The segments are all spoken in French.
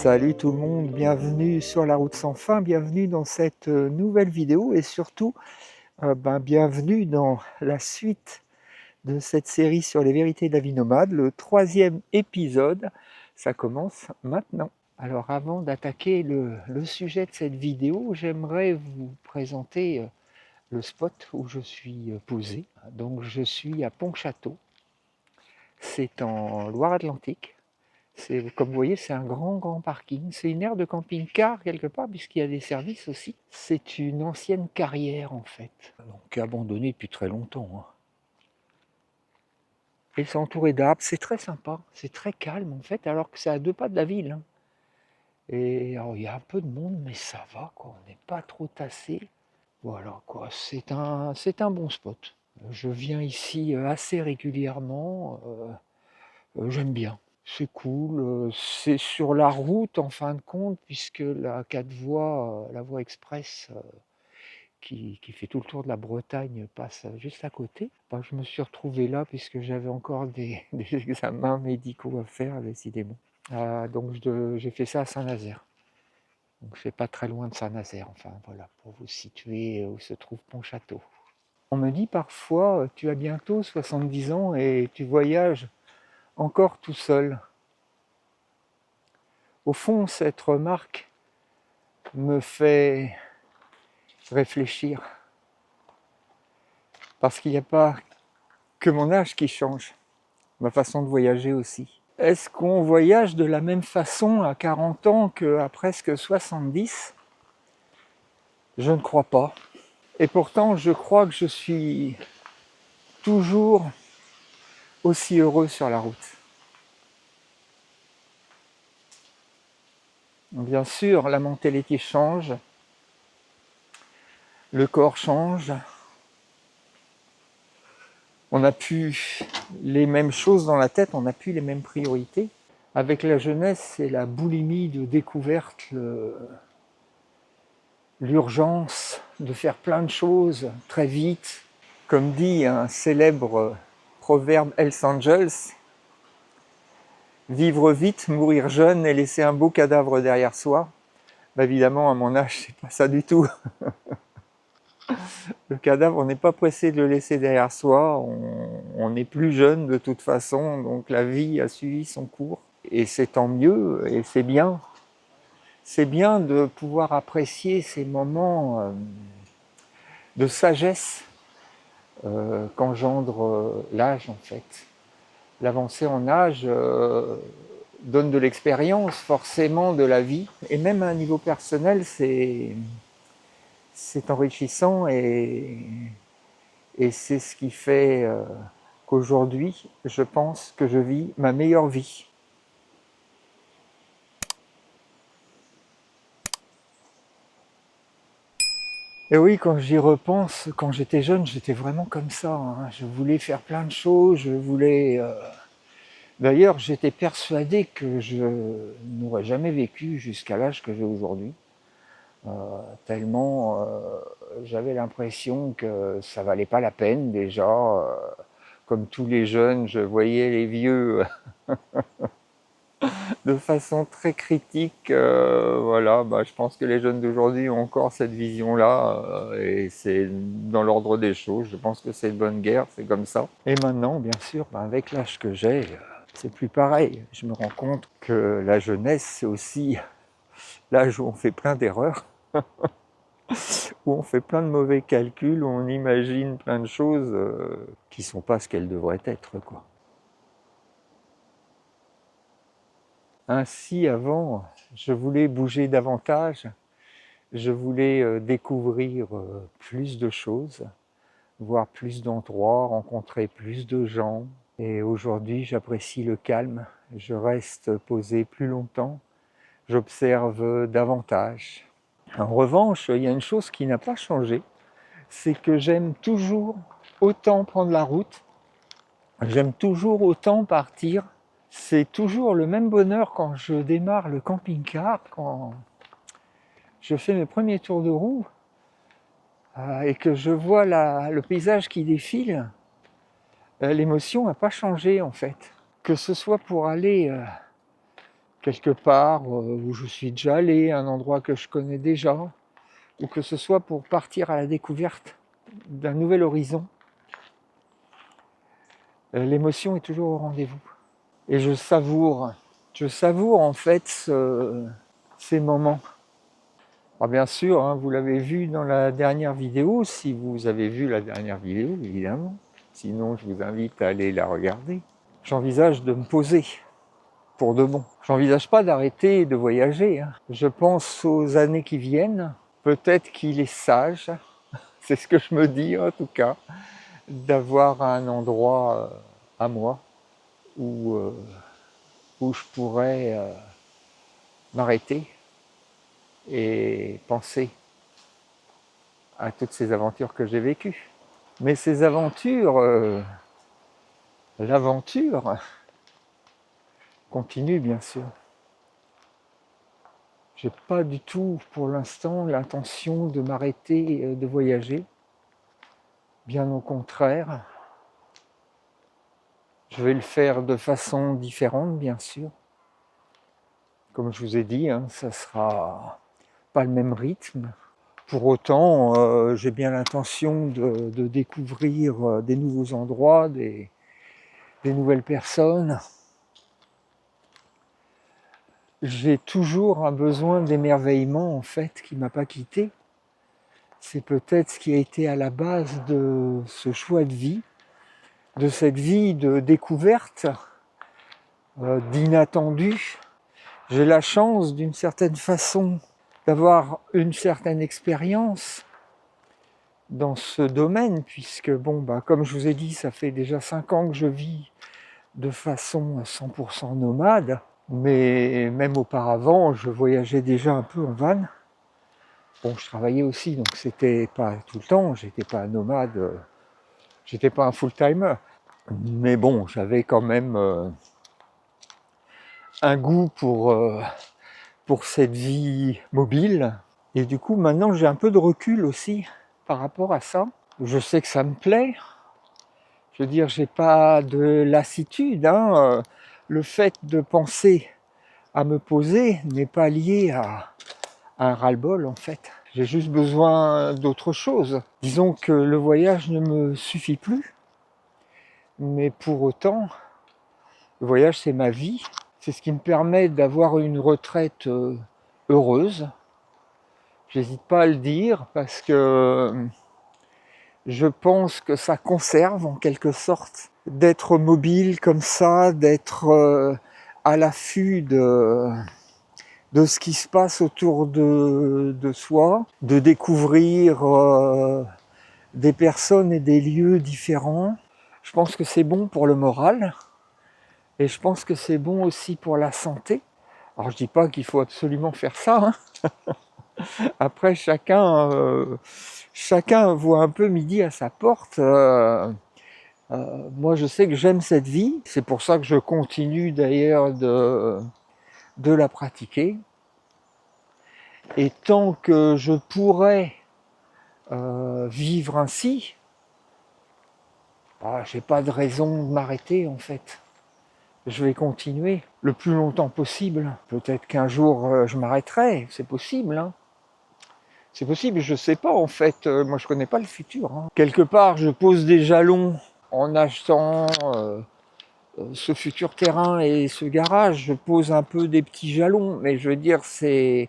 Salut tout le monde, bienvenue sur la route sans fin, bienvenue dans cette nouvelle vidéo et surtout bienvenue dans la suite de cette série sur les vérités de la vie nomade, le 3e épisode, ça commence maintenant. Alors avant d'attaquer le sujet de cette vidéo, j'aimerais vous présenter le spot où je suis posé. Donc je suis à Pontchâteau, c'est en Loire-Atlantique. Comme vous voyez, c'est un grand parking. C'est une aire de camping-car quelque part, puisqu'il y a des services aussi. C'est une ancienne carrière en fait, donc abandonnée depuis très longtemps. Hein. Et c'est entouré d'arbres, c'est très sympa, c'est très calme en fait, alors que c'est à 2 pas de la ville. Hein. Et alors, il y a un peu de monde, mais ça va, quoi. On n'est pas trop tassé. Voilà, quoi. C'est un bon spot. Je viens ici assez régulièrement. J'aime bien. C'est cool, c'est sur la route en fin de compte, puisque la 4 voies, la voie express qui fait tout le tour de la Bretagne passe juste à côté. Je me suis retrouvé là puisque j'avais encore des examens médicaux à faire, décidément. Donc j'ai fait ça à Saint-Nazaire. Donc c'est pas très loin de Saint-Nazaire, enfin voilà, pour vous situer où se trouve Pontchâteau. On me dit parfois, tu as bientôt 70 ans et tu voyages encore tout seul. Au fond, cette remarque me fait réfléchir. Parce qu'il n'y a pas que mon âge qui change, ma façon de voyager aussi. Est-ce qu'on voyage de la même façon à 40 ans qu'à presque 70 ? Je ne crois pas. Et pourtant, je crois que je suis toujours aussi heureux sur la route. Bien sûr, la mentalité change, le corps change, on n'a plus les mêmes choses dans la tête, on n'a plus les mêmes priorités. Avec la jeunesse, c'est la boulimie de découverte, l'urgence de faire plein de choses très vite. Comme dit un célèbre proverbe Hells Angels, vivre vite, mourir jeune et laisser un beau cadavre derrière soi. Évidemment, à mon âge, c'est pas ça du tout. Le cadavre, on n'est pas pressé de le laisser derrière soi, on est plus jeune de toute façon, donc la vie a suivi son cours. Et c'est tant mieux, et c'est bien. C'est bien de pouvoir apprécier ces moments de sagesse qu'engendre l'âge en fait. L'avancée en âge donne de l'expérience forcément de la vie, et même à un niveau personnel, c'est enrichissant et c'est ce qui fait qu'aujourd'hui, je pense que je vis ma meilleure vie. Et oui, quand j'y repense, quand j'étais jeune, j'étais vraiment comme ça. Hein. Je voulais faire plein de choses, je voulais... D'ailleurs, j'étais persuadé que je n'aurais jamais vécu jusqu'à l'âge que j'ai aujourd'hui. Tellement j'avais l'impression que ça valait pas la peine déjà. Comme tous les jeunes, je voyais les vieux de façon très critique. Voilà, je pense que les jeunes d'aujourd'hui ont encore cette vision-là et c'est dans l'ordre des choses. Je pense que c'est de bonne guerre, c'est comme ça. Et maintenant, bien sûr, avec l'âge que j'ai, c'est plus pareil. Je me rends compte que la jeunesse, c'est aussi l'âge où on fait plein d'erreurs. Où on fait plein de mauvais calculs, où on imagine plein de choses qui ne sont pas ce qu'elles devraient être, quoi. Ainsi, avant, je voulais bouger davantage, je voulais découvrir plus de choses, voir plus d'endroits, rencontrer plus de gens. Et aujourd'hui, j'apprécie le calme, je reste posé plus longtemps, j'observe davantage. En revanche, il y a une chose qui n'a pas changé, c'est que j'aime toujours autant prendre la route, j'aime toujours autant partir. C'est toujours le même bonheur quand je démarre le camping-car, quand je fais mes premiers tours de roue et que je vois le paysage qui défile. L'émotion n'a pas changé en fait. Que ce soit pour aller quelque part où je suis déjà allé, un endroit que je connais déjà, ou que ce soit pour partir à la découverte d'un nouvel horizon, l'émotion est toujours au rendez-vous. Et je savoure en fait ces moments. Alors bien sûr, hein, vous l'avez vu dans la dernière vidéo, si vous avez vu la dernière vidéo, évidemment. Sinon, je vous invite à aller la regarder. J'envisage de me poser pour de bon. J'envisage pas d'arrêter de voyager, hein. Je pense aux années qui viennent. Peut-être qu'il est sage, c'est ce que je me dis en tout cas, d'avoir un endroit à moi où, où je pourrais m'arrêter et penser à toutes ces aventures que j'ai vécues. Mais ces aventures, l'aventure continue bien sûr. J'ai pas du tout pour l'instant l'intention de m'arrêter de voyager. Bien au contraire, je vais le faire de façon différente bien sûr. Comme je vous ai dit, hein, ça sera pas le même rythme. Pour autant, j'ai bien l'intention de découvrir des nouveaux endroits, des nouvelles personnes. J'ai toujours un besoin d'émerveillement en fait qui m'a pas quitté. C'est peut-être ce qui a été à la base de ce choix de vie, de cette vie de découverte, d'inattendu. J'ai la chance d'une certaine façon d'avoir une certaine expérience dans ce domaine, puisque bon, comme je vous ai dit, ça fait déjà 5 ans que je vis de façon 100% nomade, mais même auparavant, je voyageais déjà un peu en van. Bon, je travaillais aussi, donc c'était pas tout le temps, j'étais pas un nomade, j'étais pas un full-timer. Mais bon, j'avais quand même un goût pour cette vie mobile. Et du coup, maintenant, j'ai un peu de recul aussi par rapport à ça. Je sais que ça me plaît. Je veux dire, j'ai pas de lassitude, hein. Le fait de penser à me poser n'est pas lié à un ras-le-bol en fait. J'ai juste besoin d'autre chose. Disons que le voyage ne me suffit plus, mais pour autant, le voyage c'est ma vie. C'est ce qui me permet d'avoir une retraite heureuse. J'hésite pas à le dire parce que je pense que ça conserve en quelque sorte d'être mobile comme ça, d'être à l'affût de ce qui se passe autour de soi, de découvrir des personnes et des lieux différents. Je pense que c'est bon pour le moral et je pense que c'est bon aussi pour la santé. Alors je dis pas qu'il faut absolument faire ça, hein. Après chacun voit un peu midi à sa porte. Moi je sais que j'aime cette vie, c'est pour ça que je continue d'ailleurs de la pratiquer. Et tant que je pourrais vivre ainsi, j'ai pas de raison de m'arrêter en fait. Je vais continuer le plus longtemps possible. Peut-être qu'un jour je m'arrêterai, c'est possible, hein. C'est possible, je sais pas en fait, moi je connais pas le futur, hein. Quelque part je pose des jalons en achetant ce futur terrain et ce garage, je pose un peu des petits jalons, mais je veux dire c'est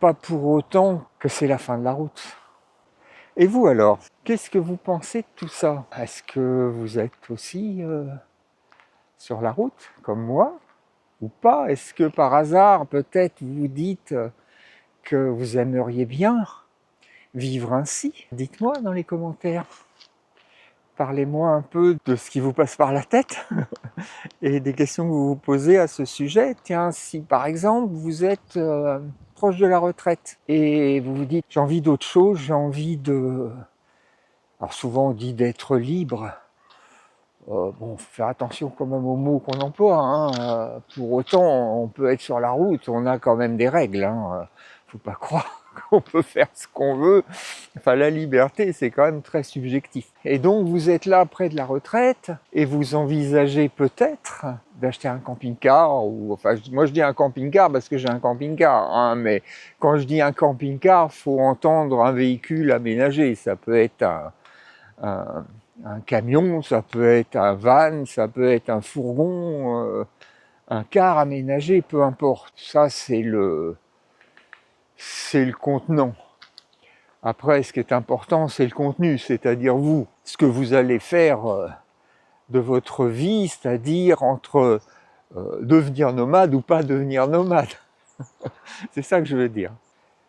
pas pour autant que c'est la fin de la route. Et vous alors, qu'est-ce que vous pensez de tout ça? Est-ce que vous êtes aussi sur la route, comme moi, ou pas? Est-ce que par hasard, peut-être, vous vous dites que vous aimeriez bien vivre ainsi? Dites-moi dans les commentaires. Parlez-moi un peu de ce qui vous passe par la tête et des questions que vous vous posez à ce sujet. Tiens, si par exemple, vous êtes proche de la retraite et vous vous dites « j'ai envie d'autre chose, j'ai envie de… » Alors souvent on dit d'être libre. Bon, faut faire attention quand même aux mots qu'on emploie, hein. Pour autant, on peut être sur la route, on a quand même des règles, hein. Faut pas croire on peut faire ce qu'on veut. Enfin, la liberté, c'est quand même très subjectif. Et donc, vous êtes là près de la retraite et vous envisagez peut-être d'acheter un camping-car. Ou, enfin, moi, je dis un camping-car parce que j'ai un camping-car. Hein, mais quand je dis un camping-car, il faut entendre un véhicule aménagé. Ça peut être un camion, ça peut être un van, ça peut être un fourgon, un car aménagé, peu importe. Ça, c'est le contenant. Après, ce qui est important, c'est le contenu, c'est-à-dire vous, ce que vous allez faire de votre vie, c'est-à-dire entre devenir nomade ou pas devenir nomade. C'est ça que je veux dire.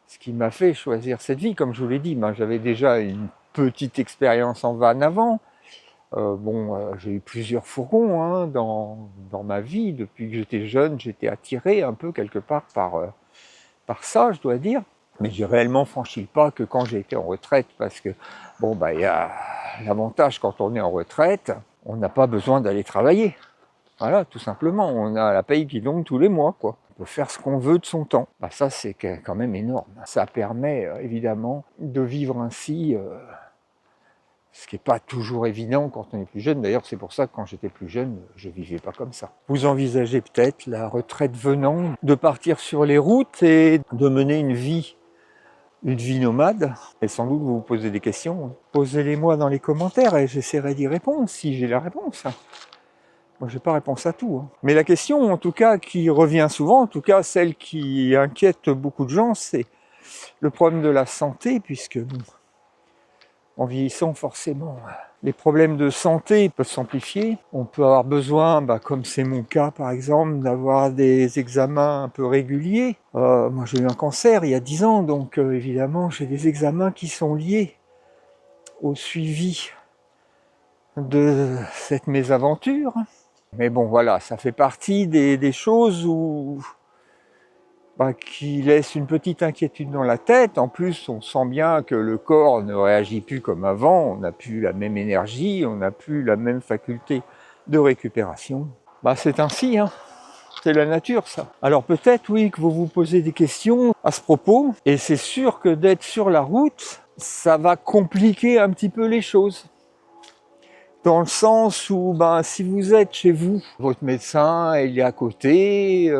Ce qui m'a fait choisir cette vie, comme je vous l'ai dit, ben, j'avais déjà une petite expérience en van avant. J'ai eu plusieurs fourgons hein, dans ma vie. Depuis que j'étais jeune, j'étais attiré un peu quelque part par ça, je dois dire. Mais j'ai réellement franchi le pas que quand j'ai été en retraite, parce que y a l'avantage quand on est en retraite, on n'a pas besoin d'aller travailler. Voilà, tout simplement, on a la paye qui tombe tous les mois, quoi. On peut faire ce qu'on veut de son temps. Ça, c'est quand même énorme. Ça permet évidemment de vivre ainsi, ce qui n'est pas toujours évident quand on est plus jeune. D'ailleurs, c'est pour ça que quand j'étais plus jeune, je ne vivais pas comme ça. Vous envisagez peut-être, la retraite venant, de partir sur les routes et de mener une vie nomade, et sans doute vous vous posez des questions. Posez-les-moi dans les commentaires et j'essaierai d'y répondre si j'ai la réponse. Moi, je n'ai pas réponse à tout. Hein. Mais la question, en tout cas, qui revient souvent, en tout cas celle qui inquiète beaucoup de gens, c'est le problème de la santé, puisque en vieillissant, forcément, les problèmes de santé peuvent s'amplifier. On peut avoir besoin, comme c'est mon cas par exemple, d'avoir des examens un peu réguliers. Moi j'ai eu un cancer il y a 10 ans, donc évidemment j'ai des examens qui sont liés au suivi de cette mésaventure. Mais bon voilà, ça fait partie des choses qui laisse une petite inquiétude dans la tête. En plus, on sent bien que le corps ne réagit plus comme avant, on n'a plus la même énergie, on n'a plus la même faculté de récupération. C'est ainsi, hein. C'est la nature, ça. Alors peut-être, oui, que vous vous posez des questions à ce propos, et c'est sûr que d'être sur la route, ça va compliquer un petit peu les choses. Dans le sens où, si vous êtes chez vous, votre médecin, il est à côté,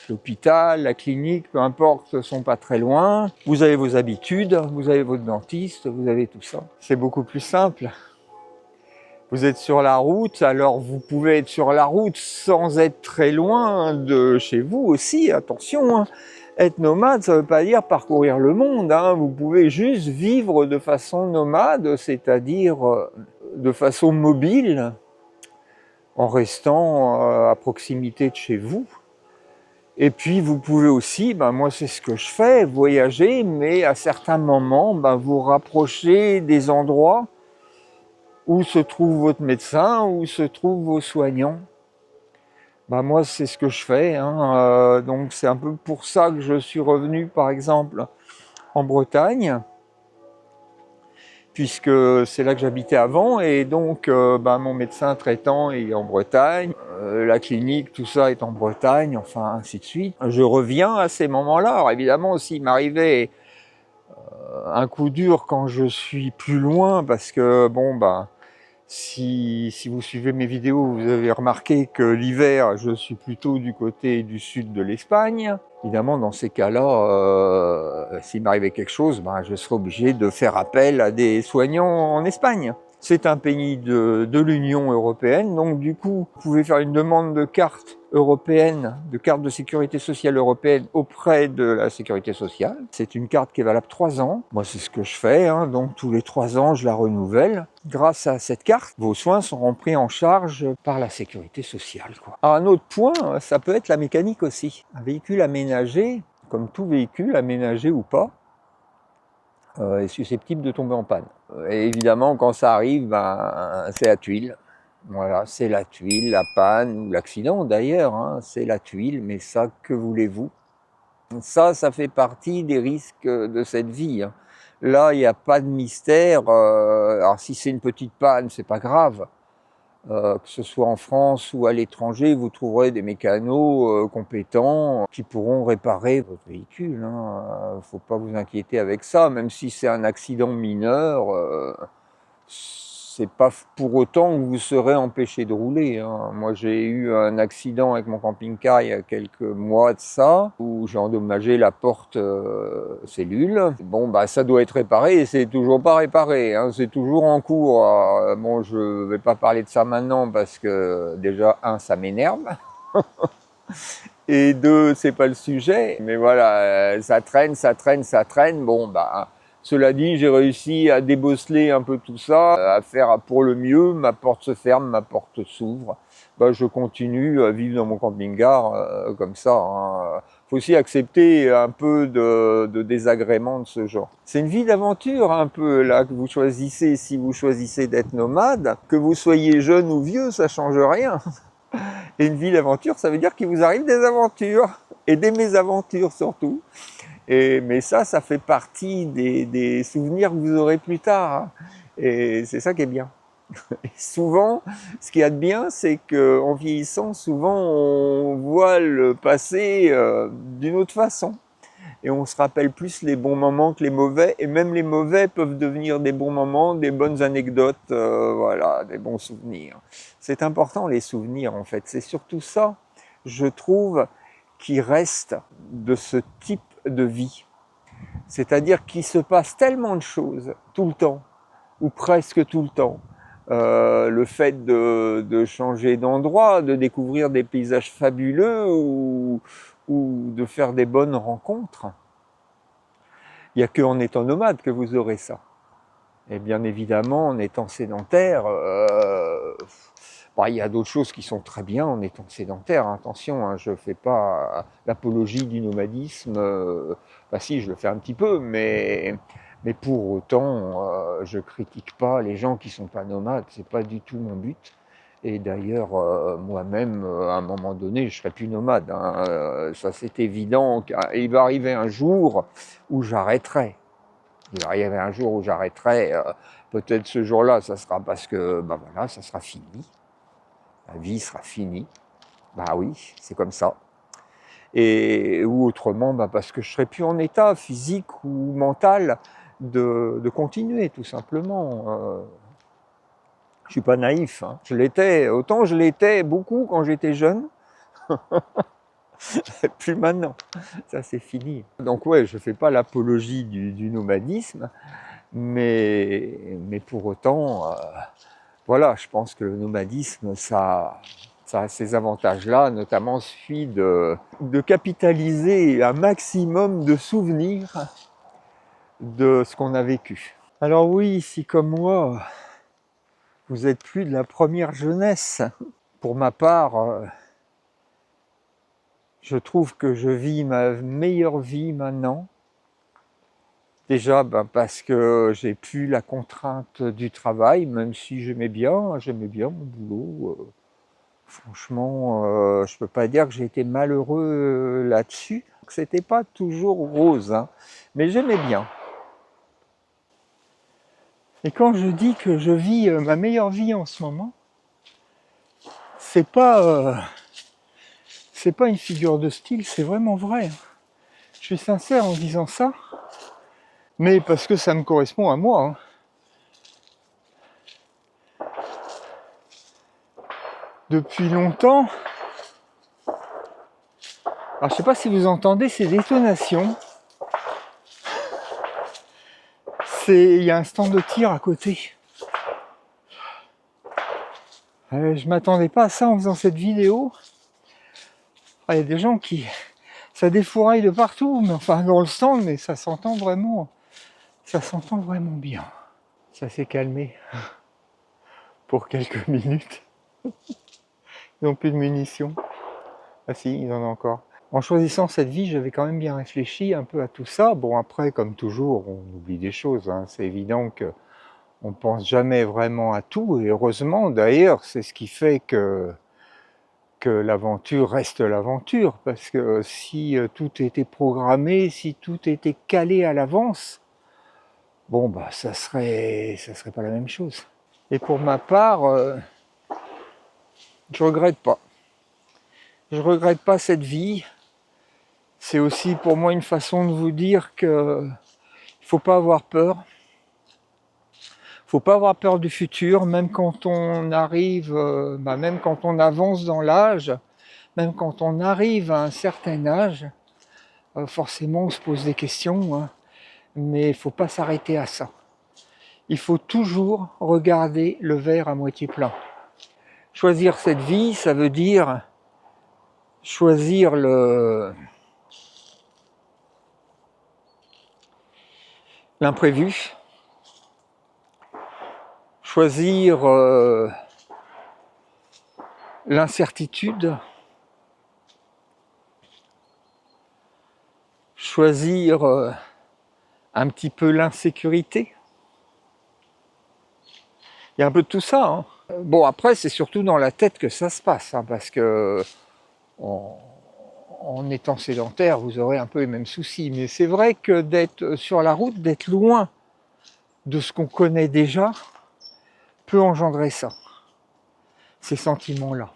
l'hôpital, la clinique, peu importe, ne sont pas très loin. Vous avez vos habitudes, vous avez votre dentiste, vous avez tout ça. C'est beaucoup plus simple. Vous êtes sur la route, alors vous pouvez être sur la route sans être très loin de chez vous aussi, attention. Hein. Être nomade, ça ne veut pas dire parcourir le monde. Hein. Vous pouvez juste vivre de façon nomade, c'est-à-dire de façon mobile, en restant à proximité de chez vous. Et puis vous pouvez aussi, moi c'est ce que je fais, voyager, mais à certains moments, vous rapprocher des endroits où se trouve votre médecin, où se trouvent vos soignants. Moi c'est ce que je fais, hein. Donc c'est un peu pour ça que je suis revenu par exemple en Bretagne, puisque c'est là que j'habitais avant, et donc mon médecin traitant est en Bretagne, la clinique, tout ça est en Bretagne, enfin ainsi de suite. Je reviens à ces moments-là. Alors évidemment, s'il m'arrivait un coup dur quand je suis plus loin, parce que si vous suivez mes vidéos, vous avez remarqué que l'hiver, je suis plutôt du côté du sud de l'Espagne. Évidemment, dans ces cas-là, s'il m'arrivait quelque chose, je serais obligé de faire appel à des soignants en Espagne. C'est un pays de l'Union européenne, donc du coup, vous pouvez faire une demande de carte européenne, de carte de sécurité sociale européenne auprès de la sécurité sociale. C'est une carte qui est valable 3 ans. Moi, c'est ce que je fais, hein, donc tous les 3 ans, je la renouvelle. Grâce à cette carte, vos soins seront pris en charge par la sécurité sociale, quoi. Alors, un autre point, ça peut être la mécanique aussi. Un véhicule aménagé, comme tout véhicule, aménagé ou pas, est susceptible de tomber en panne. Et évidemment, quand ça arrive, c'est la tuile. Voilà, c'est la tuile, la panne ou l'accident d'ailleurs, hein, c'est la tuile, mais ça, que voulez-vous? Ça fait partie des risques de cette vie. Hein. Là, il n'y a pas de mystère. Alors si c'est une petite panne, c'est pas grave. Que ce soit en France ou à l'étranger, vous trouverez des mécanos compétents qui pourront réparer votre véhicule. Faut pas vous inquiéter avec ça, même si c'est un accident mineur, c'est pas pour autant que vous serez empêché de rouler. Moi, j'ai eu un accident avec mon camping-car il y a quelques mois de ça, où j'ai endommagé la porte cellule. Bon, bah, ça doit être réparé et c'est toujours pas réparé. C'est toujours en cours. Bon, je vais pas parler de ça maintenant parce que déjà, un, ça m'énerve. Et deux, c'est pas le sujet. Mais voilà, ça traîne, ça traîne, ça traîne. Bon, bah, cela dit, j'ai réussi à débosseler un peu tout ça, à faire pour le mieux. Ma porte se ferme, ma porte s'ouvre. Bah, je continue à vivre dans mon camping-car comme ça. Faut aussi accepter un peu de désagréments de ce genre. C'est une vie d'aventure un peu là que vous choisissez. Si vous choisissez d'être nomade, que vous soyez jeune ou vieux, ça change rien. Et une vie d'aventure, ça veut dire qu'il vous arrive des aventures et des mésaventures surtout. Mais ça fait partie des souvenirs que vous aurez plus tard. Et c'est ça qui est bien. Et souvent, ce qu'il y a de bien, c'est qu'en vieillissant, souvent, on voit le passé d'une autre façon. Et on se rappelle plus les bons moments que les mauvais. Et même les mauvais peuvent devenir des bons moments, des bonnes anecdotes, voilà, des bons souvenirs. C'est important les souvenirs en fait. C'est surtout ça, je trouve, qui reste de ce type de vie. C'est-à-dire qu'il se passe tellement de choses tout le temps, ou presque tout le temps. Le fait de changer d'endroit, de découvrir des paysages fabuleux ou de faire des bonnes rencontres. Il n'y a qu'en étant nomade que vous aurez ça. Et bien évidemment, en étant sédentaire, il y a d'autres choses qui sont très bien en étant sédentaire. Attention, je ne fais pas l'apologie du nomadisme. Si, je le fais un petit peu, mais pour autant, je critique pas les gens qui sont pas nomades. C'est pas du tout mon but. Et d'ailleurs, moi-même, à un moment donné, je serai plus nomade. Ça, c'est évident. Il va arriver un jour où j'arrêterai. Il va arriver un jour où j'arrêterai. Peut-être ce jour-là, ça sera parce que, voilà, ça sera fini. La vie sera finie. Oui, c'est comme ça. Ou autrement, parce que je serai plus en état physique ou mental de continuer, tout simplement. Je suis pas naïf. Je l'étais, autant je l'étais beaucoup quand j'étais jeune. Plus maintenant. Ça, c'est fini. Donc ouais, je fais pas l'apologie du nomadisme, mais pour autant, voilà, je pense que le nomadisme, ça a ces avantages-là, notamment celui de capitaliser un maximum de souvenirs de ce qu'on a vécu. Alors oui, si comme moi, vous êtes plus de la première jeunesse, pour ma part, je trouve que je vis ma meilleure vie maintenant. Déjà parce que j'ai plus la contrainte du travail, même si j'aimais bien mon boulot. Franchement, je peux pas dire que j'ai été malheureux là-dessus. C'était pas toujours rose, mais j'aimais bien. Et quand je dis que je vis ma meilleure vie en ce moment, c'est pas une figure de style, c'est vraiment vrai. Je suis sincère en disant ça, mais parce que ça me correspond à moi. Depuis longtemps, alors je sais pas si vous entendez ces détonations. Il y a un stand de tir à côté. Je m'attendais pas à ça en faisant cette vidéo. Il y a des gens qui... ça défouraille de partout, mais enfin dans le stand, mais ça s'entend vraiment bien. Ça s'est calmé pour quelques minutes. Ils n'ont plus de munitions. Ah si, ils en ont encore. En choisissant cette vie, j'avais quand même bien réfléchi un peu à tout ça. Bon, après, comme toujours, on oublie des choses. C'est évident qu'on ne pense jamais vraiment à tout. Et heureusement, d'ailleurs, c'est ce qui fait que l'aventure reste l'aventure. Parce que si tout était programmé, si tout était calé à l'avance, ça serait pas la même chose. Et pour ma part, Je regrette pas. Je regrette pas cette vie. C'est aussi pour moi une façon de vous dire que il faut pas avoir peur. Faut pas avoir peur du futur, même quand on arrive, même quand on avance dans l'âge, même quand on arrive à un certain âge, forcément on se pose des questions, hein, mais il faut pas s'arrêter à ça. Il faut toujours regarder le verre à moitié plein. Choisir cette vie, ça veut dire choisir l'imprévu, choisir l'incertitude, choisir un petit peu l'insécurité. Il y a un peu de tout ça, hein. Bon, après, c'est surtout dans la tête que ça se passe, hein, parce que en étant sédentaire, vous aurez un peu les mêmes soucis. Mais c'est vrai que d'être sur la route, d'être loin de ce qu'on connaît déjà, peut engendrer ça, ces sentiments-là.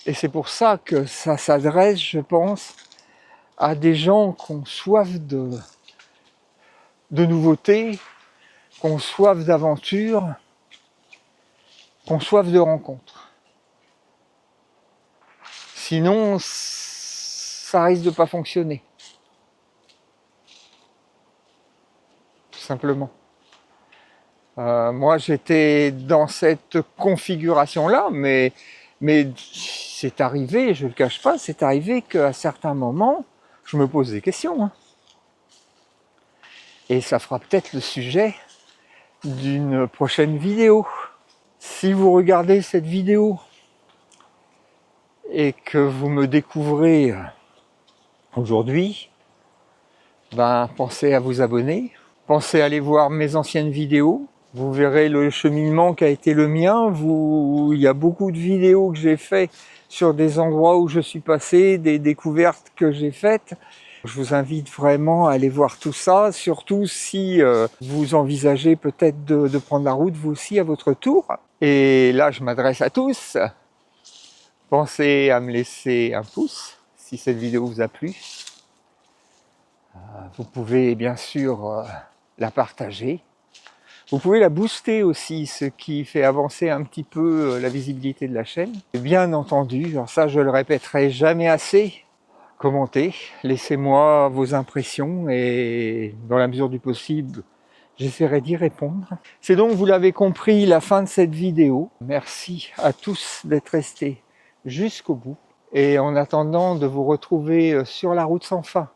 Et c'est pour ça que ça s'adresse, je pense, à des gens qui ont soif de nouveautés, qui ont soif d'aventure, qui ont soif de rencontres. Sinon, ça risque de pas fonctionner. Tout simplement. Moi, j'étais dans cette configuration-là, mais c'est arrivé, je ne le cache pas, c'est arrivé qu'à certains moments, je me pose des questions. Hein. Et ça fera peut-être le sujet d'une prochaine vidéo. Si vous regardez cette vidéo et que vous me découvrez aujourd'hui, pensez à vous abonner, pensez à aller voir mes anciennes vidéos. Vous verrez le cheminement qui a été le mien. Il y a beaucoup de vidéos que j'ai faites sur des endroits où je suis passé, des découvertes que j'ai faites. Je vous invite vraiment à aller voir tout ça, surtout si vous envisagez peut-être de prendre la route vous aussi à votre tour. Et là, je m'adresse à tous. Pensez à me laisser un pouce si cette vidéo vous a plu. Vous pouvez bien sûr la partager. Vous pouvez la booster aussi, ce qui fait avancer un petit peu la visibilité de la chaîne. Et bien entendu, alors ça je le répéterai jamais assez, commentez, laissez-moi vos impressions et dans la mesure du possible, j'essaierai d'y répondre. C'est donc, vous l'avez compris, la fin de cette vidéo. Merci à tous d'être restés jusqu'au bout. Et en attendant de vous retrouver sur la route sans fin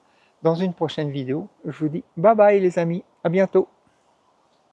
dans une prochaine vidéo, je vous dis bye bye les amis, à bientôt.